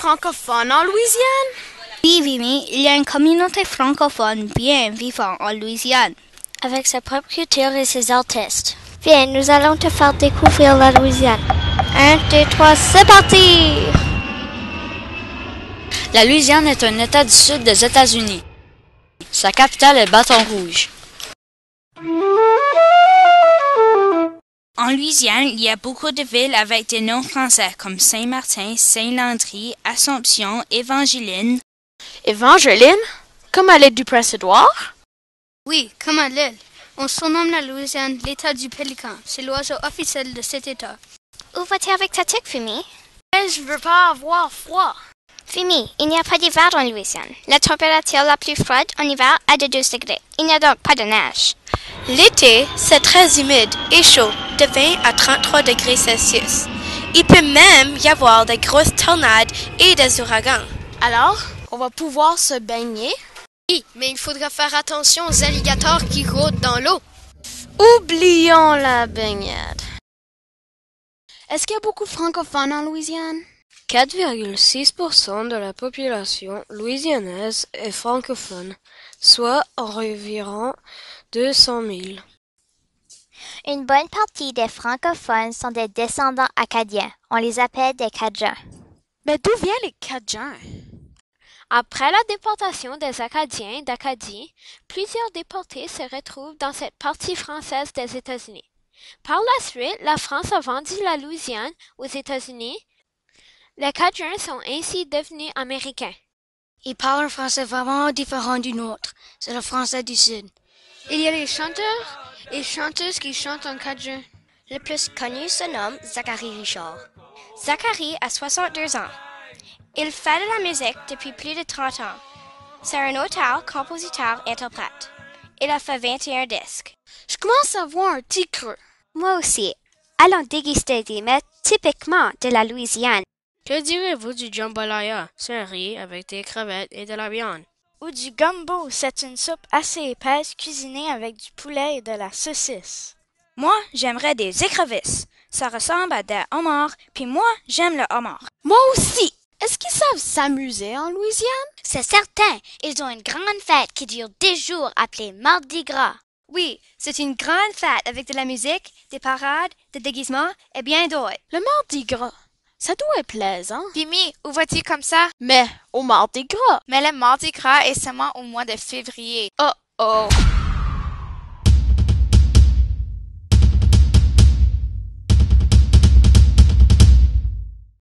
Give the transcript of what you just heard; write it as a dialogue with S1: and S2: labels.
S1: francophones en Louisiane?
S2: Oui, Vimy, il y a une communauté francophone bien vivante en Louisiane,
S3: avec sa propre culture et ses artistes. Viens, nous allons te faire découvrir la Louisiane. 1, 2, 3, c'est parti!
S4: La Louisiane est un État du sud des États-Unis. Sa capitale est Baton Rouge.
S5: En Louisiane, il y a beaucoup de villes avec des noms français comme Saint-Martin, Saint-Landry, Assomption, Évangeline.
S1: Évangeline? Comme à l'île du Prince-Édouard?
S2: Oui, comme à l'île. On surnomme la Louisiane l'État du Pélican. C'est l'oiseau officiel de cet État.
S3: Où vas-tu avec ta tique, Fumi?
S1: Je veux pas avoir froid.
S3: Fumi, il n'y a pas d'hiver en Louisiane. La température la plus froide en hiver est de 12 degrés. Il n'y a donc pas de neige.
S6: L'été, c'est très humide et chaud, de 20 à 33 degrés Celsius. Il peut même y avoir de grosses tornades et des ouragans.
S1: Alors, on va pouvoir se baigner?
S7: Oui, mais il faudra faire attention aux alligators qui rôdent dans l'eau.
S1: Oublions la baignade. Est-ce qu'il y a beaucoup de francophones en Louisiane?
S8: 4,6% de la population louisianaise est francophone, soit environ 200 000.
S3: Une bonne partie des francophones sont des descendants acadiens. On les appelle des Cajuns.
S1: Mais d'où viennent les Cajuns?
S9: Après la déportation des Acadiens d'Acadie, plusieurs déportés se retrouvent dans cette partie française des États-Unis. Par la suite, la France a vendu la Louisiane aux États-Unis. Les Cajuns sont ainsi devenus américains.
S10: Ils parlent un français vraiment différent du nôtre. C'est le français du Sud.
S7: Il y a les chanteurs et chanteuses qui chantent en Cajun.
S11: Le plus connu se nomme Zachary Richard. Zachary a 62 ans. Il fait de la musique depuis plus de 30 ans. C'est un auteur, compositeur, interprète. Il a fait 21 disques.
S1: Je commence à voir un petit creux.
S3: Moi aussi. Allons déguster des mets typiquement de la Louisiane.
S8: Que direz-vous du jambalaya? C'est un riz avec des crevettes et de la viande.
S2: Ou du gumbo, c'est une soupe assez épaisse cuisinée avec du poulet et de la saucisse.
S5: Moi, j'aimerais des écrevisses. Ça ressemble à des homards, puis moi, j'aime le homard.
S1: Moi aussi! Est-ce qu'ils savent s'amuser en Louisiane?
S3: C'est certain. Ils ont une grande fête qui dure 10 jours appelée Mardi Gras.
S11: Oui, c'est une grande fête avec de la musique, des parades, des déguisements et bien d'autres.
S1: Le Mardi Gras, ça doit être plaisant.
S12: Vimy, où vas-tu comme ça?
S1: Mais au Mardi Gras.
S12: Mais le Mardi Gras est seulement au mois de février.
S1: Oh oh!